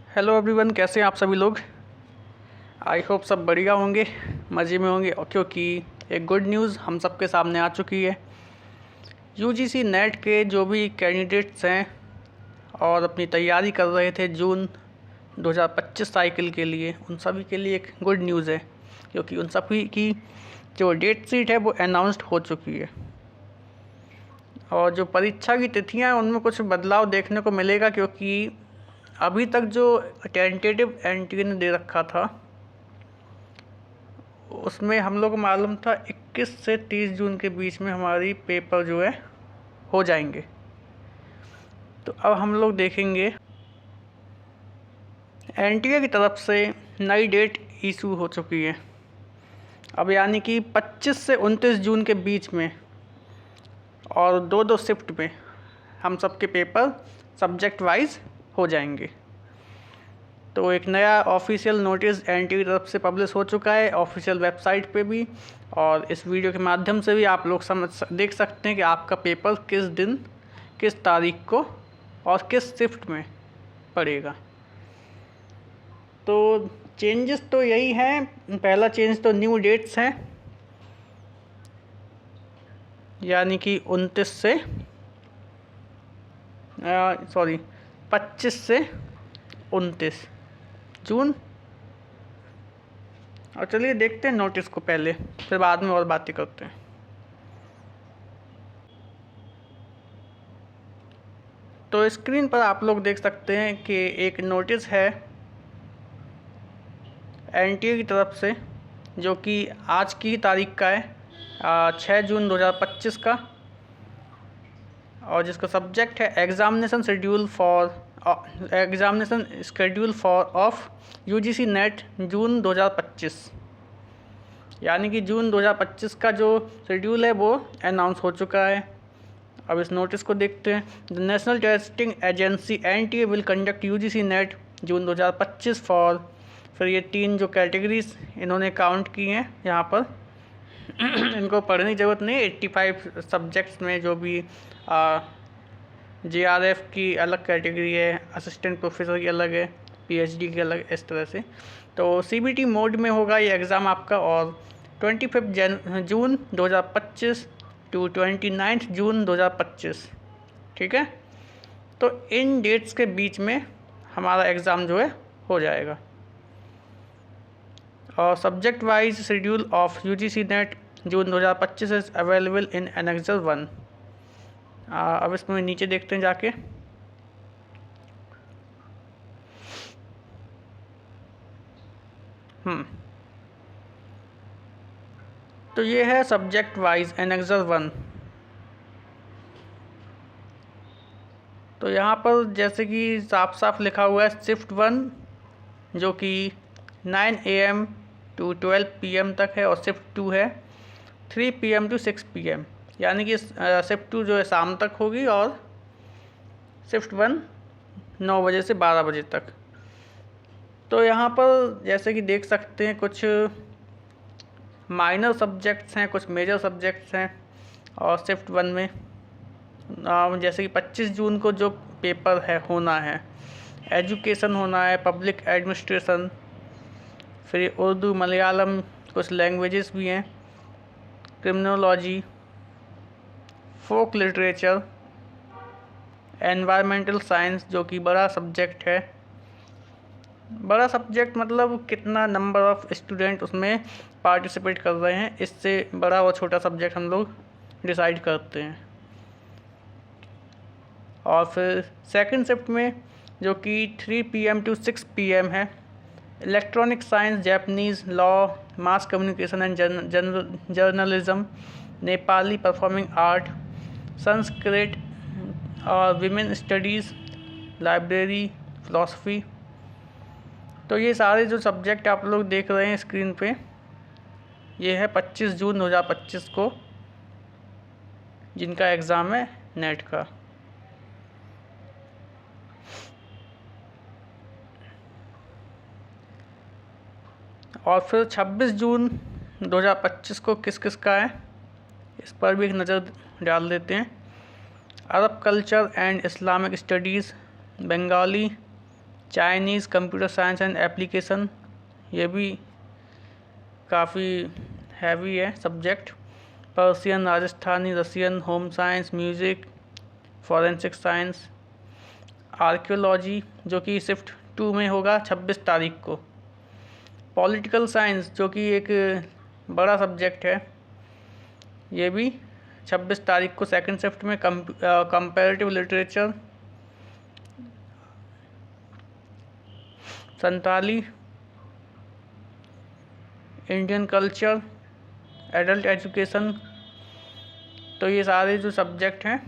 Hello everyone, कैसे हैं आप सभी लोग। आई होप सब बढ़िया होंगे, मज़े में होंगे। क्योंकि एक गुड न्यूज़ हम सबके सामने आ चुकी है। यूजीसी नेट के जो भी कैंडिडेट्स हैं और अपनी तैयारी कर रहे थे जून 2025 साइकिल के लिए, उन सभी के लिए एक गुड न्यूज़ है। क्योंकि उन सभी की जो डेट शीट है वो अनाउंस्ड हो चुकी है और जो परीक्षा की तिथियां हैं उनमें कुछ बदलाव देखने को मिलेगा। क्योंकि अभी तक जो टेंटेटिव एंट्री ने दे रखा था उसमें हम लोग को मालूम था 21 से 30 जून के बीच में हमारी पेपर जो है हो जाएंगे। तो अब हम लोग देखेंगे एनटीए की तरफ से नई डेट इशू हो चुकी है। अब यानी कि 25 से 29 जून के बीच में और दो शिफ्ट में हम सबके पेपर सब्जेक्ट वाइज हो जाएंगे। तो एक नया ऑफिशियल नोटिस एनटीए की तरफ से पब्लिश हो चुका है ऑफिशियल वेबसाइट पे भी, और इस वीडियो के माध्यम से भी आप लोग देख सकते हैं कि आपका पेपर किस दिन किस तारीख को और किस शिफ्ट में पड़ेगा। तो चेंजेस तो यही हैं। पहला चेंज तो न्यू डेट्स हैं, यानी कि 29 से 25 से 29 जून। और चलिए देखते हैं नोटिस को पहले, फिर बाद में और बातें करते हैं। तो स्क्रीन पर आप लोग देख सकते हैं कि एक नोटिस है एनटीए की तरफ से, जो कि आज की तारीख का है 6 जून 2025 का, और जिसका सब्जेक्ट है examination schedule for of UGC NET June 2025। यानी कि जून 2025 का जो शेड्यूल है वो अनाउंस हो चुका है। अब इस नोटिस को देखते हैं। The national testing agency NTA will conduct UGC NET June 2025 for, फिर ये 3 जो कैटेगरीज इन्होंने काउंट की हैं यहाँ पर इनको पढ़ने की ज़रूरत नहीं। 85 सब्जेक्ट्स में जो भी जेआरएफ की अलग कैटेगरी है, असिस्टेंट प्रोफेसर की अलग है, पीएचडी की अलग, इस तरह से। तो सीबीटी मोड में होगा ये एग्ज़ाम आपका, और 25 जून 2025 टू 29 जून 2025, ठीक है। तो इन डेट्स के बीच में हमारा एग्ज़ाम जो है हो जाएगा। और subject wise schedule of UGC NET June 2025 is available in annexure 1। अब इसमें नीचे देखते हैं जाके। तो ये है सब्जेक्ट वाइज एनेक्सर 1। तो यहाँ पर जैसे कि साफ साफ लिखा हुआ है शिफ्ट 1 जो कि 9 AM टू 12 PM तक है, और शिफ्ट 2 है 3 PM टू 6 PM। यानी कि शिफ्ट 2 जो है शाम तक होगी, और शिफ्ट 1 9 बजे से 12 बजे तक। तो यहाँ पर जैसे कि देख सकते हैं कुछ माइनर सब्जेक्ट्स हैं, कुछ मेजर सब्जेक्ट्स हैं। और शिफ्ट 1 में जैसे कि 25 जून को जो पेपर है होना है, एजुकेशन होना है, पब्लिक एडमिनिस्ट्रेशन, फिर उर्दू, मलयालम, कुछ लैंग्वेजेस भी हैं, क्रिमिनोलॉजी, फोक लिटरेचर, एनवायरमेंटल साइंस जो कि बड़ा सब्जेक्ट है। बड़ा सब्जेक्ट मतलब कितना नंबर ऑफ़ स्टूडेंट उसमें पार्टिसिपेट कर रहे हैं, इससे बड़ा और छोटा सब्जेक्ट हम लोग डिसाइड करते हैं। और फिर सेकंड शिफ्ट में जो कि 3 PM टू 6 PM है, electronic science, Japanese, law, mass communication and journalism, Nepali performing art, Sanskrit और विमेन स्टडीज़, लाइब्रेरी, फ़िलासफ़ी। तो ये सारे जो सब्जेक्ट आप लोग देख रहे हैं स्क्रीन पे, ये है 25 जून 2025 को जिनका एग्ज़ाम है नेट का। और फिर 26 जून 2025 को किस किस का है, इस पर भी एक नज़र डाल देते हैं। अरब culture and Islamic studies, Bengali, Chinese computer science and application, ये भी काफ़ी हैवी है subject. Persian, Rajasthani, Russian, home science, music, forensic science, archaeology जो कि शिफ्ट 2 में होगा 26 तारीख को। पॉलिटिकल साइंस जो कि एक बड़ा सब्जेक्ट है, ये भी 26 तारीख को सेकंड शिफ्ट में। Comparative literature, Santali, Indian culture, adult education, तो ये सारे जो सब्जेक्ट हैं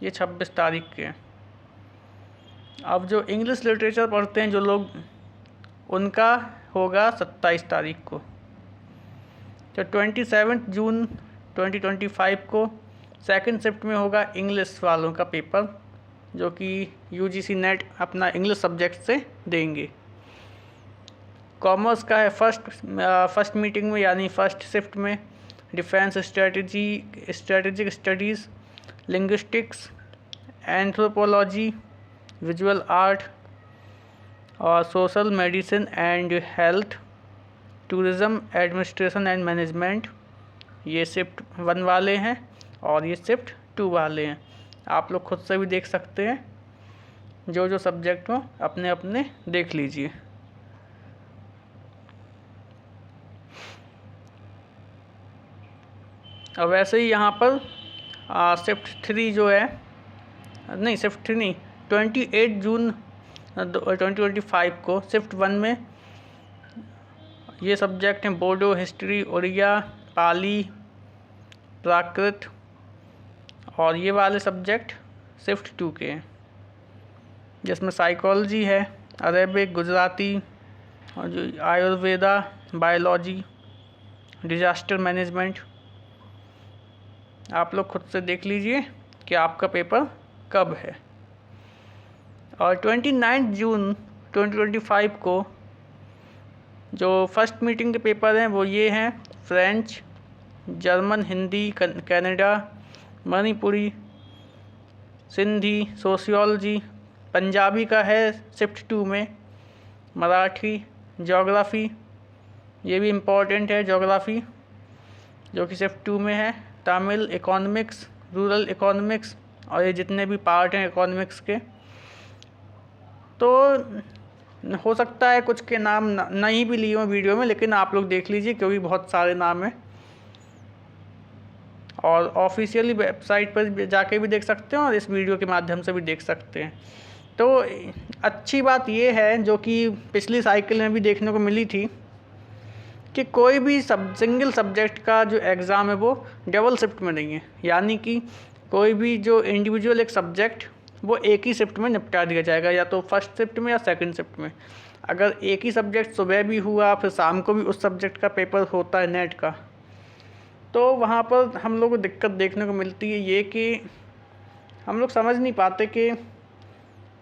ये 26 तारीख के हैं। अब जो इंग्लिश लिटरेचर पढ़ते हैं जो लोग, उनका होगा 27 तारीख को। तो 27 जून 2025 को सेकंड शिफ्ट में होगा इंग्लिश वालों का पेपर, जो कि यूजीसी नेट अपना इंग्लिश सब्जेक्ट से देंगे। कॉमर्स का है फर्स्ट मीटिंग में, यानी फर्स्ट शिफ्ट में defence strategic studies, linguistics, anthropology, visual art और social medicine and health, tourism, administration and management, ये शिफ्ट 1 वाले हैं और ये शिफ्ट 2 वाले हैं। आप लोग खुद से भी देख सकते हैं, जो जो सब्जेक्ट हो अपने अपने देख लीजिए। और वैसे ही यहाँ पर शिफ्ट 3 जो है, नहीं शिफ्ट 3 नहीं, 28 जून 2025 को शिफ्ट 1 में ये सब्जेक्ट हैं बोडो, हिस्ट्री, उड़िया, पाली, प्राकृत, और ये वाले सब्जेक्ट शिफ्ट 2 के हैं, जिसमें साइकोलॉजी है, अरेबिक, गुजराती, और जो आयुर्वेदा, बायोलॉजी, डिजास्टर मैनेजमेंट। आप लोग खुद से देख लीजिए कि आपका पेपर कब है। और 29 जून 2025 को जो फर्स्ट मीटिंग के पेपर हैं वो ये हैं French, German, Hindi, Canada, Manipuri, Sindhi, sociology, Punjabi का है शिफ्ट 2 में, मराठी, ज्योग्राफ़ी, ये भी इम्पोर्टेंट है ज्योग्राफ़ी जो कि शिफ्ट 2 में है, तमिल, इकोनॉमिक्स, रूरल इकोनॉमिक्स, और ये जितने भी पार्ट हैं इकोनॉमिक्स के। तो हो सकता है कुछ के नाम नहीं भी लिए हों वीडियो में, लेकिन आप लोग देख लीजिए क्योंकि बहुत सारे नाम हैं, और ऑफिशियली वेबसाइट पर जाके भी देख सकते हैं और इस वीडियो के माध्यम से भी देख सकते हैं। तो अच्छी बात ये है, जो कि पिछली साइकिल में भी देखने को मिली थी, कि कोई भी सिंगल सब्जेक्ट का जो एग्ज़ाम है वो डबल शिफ्ट में नहीं है, यानी कि कोई भी जो इंडिविजुअल एक सब्जेक्ट वो एक ही शिफ्ट में निपटा दिया जाएगा, या तो फर्स्ट शिफ्ट में या सेकंड शिफ्ट में। अगर एक ही सब्जेक्ट सुबह भी हुआ फिर शाम को भी उस सब्जेक्ट का पेपर होता है नेट का, तो वहाँ पर हम लोग को दिक्कत देखने को मिलती है ये कि हम लोग समझ नहीं पाते कि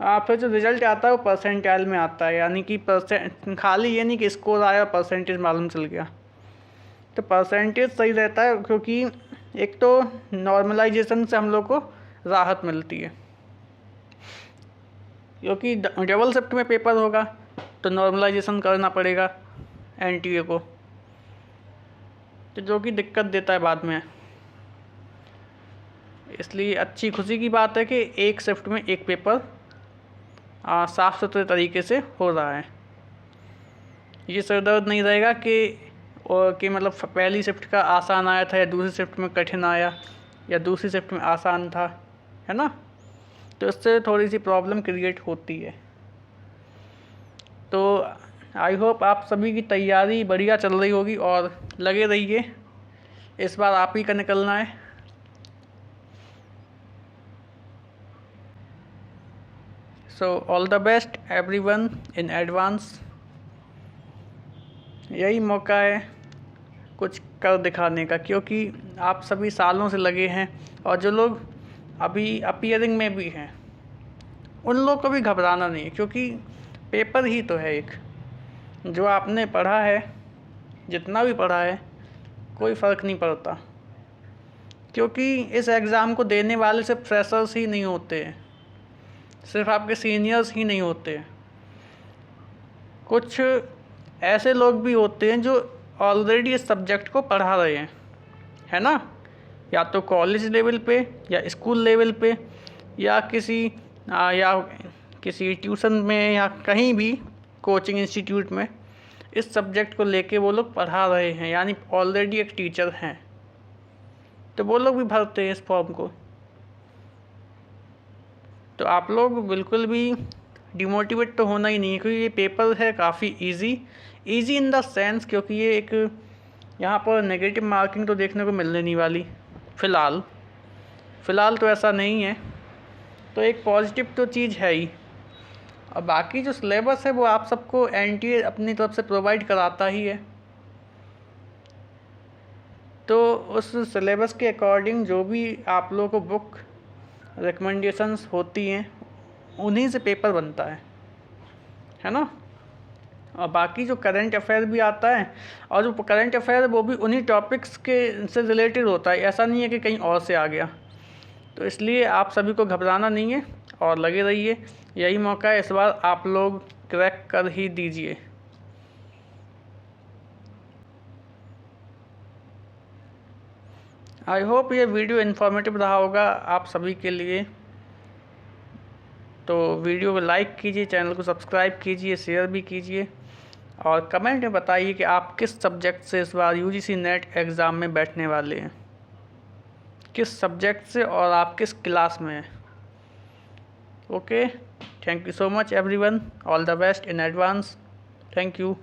फिर जो रिज़ल्ट आता है वो परसेंटाइल में आता है, यानी कि खाली ये नहीं कि स्कोर आया परसेंटेज मालूम चल गया। तो परसेंटेज सही रहता है, क्योंकि एक तो नॉर्मलाइजेशन से हम लोग को राहत मिलती है, क्योंकि डबल शिफ्ट में पेपर होगा तो नॉर्मलाइजेशन करना पड़ेगा एनटीए को, तो जो कि दिक्कत देता है बाद में। इसलिए अच्छी खुशी की बात है कि एक शिफ्ट में एक पेपर साफ़ सुथरे तरीके से हो रहा है। ये सर दर्द नहीं रहेगा कि मतलब पहली शिफ्ट का आसान आया था या दूसरी शिफ्ट में कठिन आया या दूसरी शिफ्ट में आसान था, है ना। तो इससे थोड़ी सी प्रॉब्लम क्रिएट होती है। तो आई होप आप सभी की तैयारी बढ़िया चल रही होगी और लगे रहिए, इस बार आप ही का निकलना है। So all the best everyone in advance. यही मौका है कुछ कर दिखाने का, क्योंकि आप सभी सालों से लगे हैं, और जो लोग अभी अपीयरिंग में भी हैं उन लोग को भी घबराना नहीं है, क्योंकि पेपर ही तो है एक। जो आपने पढ़ा है, जितना भी पढ़ा है, कोई फ़र्क नहीं पड़ता, क्योंकि इस एग्ज़ाम को देने वाले सिर्फ फ्रेशर्स ही नहीं होते हैं। सिर्फ आपके सीनियर्स ही नहीं होते, कुछ ऐसे लोग भी होते हैं जो ऑलरेडी इस सब्जेक्ट को पढ़ा रहे हैं, है ना, या तो कॉलेज लेवल पे या स्कूल लेवल पे या किसी ट्यूशन में या कहीं भी कोचिंग इंस्टीट्यूट में इस सब्जेक्ट को लेके वो लोग पढ़ा रहे हैं, यानी ऑलरेडी एक टीचर हैं, तो वो लोग भी भरते हैं इस फॉर्म को। तो आप लोग बिल्कुल भी डिमोटिवेट तो होना ही नहीं है, क्योंकि ये पेपर है काफ़ी इजी इन द सेंस, क्योंकि ये एक यहाँ पर नेगेटिव मार्किंग तो देखने को मिलने नहीं वाली फ़िलहाल तो ऐसा नहीं है, तो एक पॉजिटिव तो चीज़ है ही। और बाकी जो सिलेबस है वो आप सबको एनटीए अपनी तरफ से प्रोवाइड कराता ही है, तो उस सिलेबस के अकॉर्डिंग जो भी आप लोगों को बुक रिकमेंडेशंस होती हैं उन्हीं से पेपर बनता है ना। और बाकी जो करंट अफेयर भी आता है, और जो करंट अफेयर है वो भी उन्हीं टॉपिक्स के से रिलेटेड होता है, ऐसा नहीं है कि कहीं और से आ गया। तो इसलिए आप सभी को घबराना नहीं है और लगे रहिए, यही मौका है, इस बार आप लोग क्रैक कर ही दीजिए। आई होप ये वीडियो इन्फॉर्मेटिव रहा होगा आप सभी के लिए। तो वीडियो को लाइक कीजिए, चैनल को सब्सक्राइब कीजिए, शेयर भी कीजिए, और कमेंट में बताइए कि आप किस सब्जेक्ट से इस बार यूजीसी नेट एग्ज़ाम में बैठने वाले हैं, किस सब्जेक्ट से और आप किस क्लास में हैं। Okay, thank you so much everyone, all the best in advance, thank you.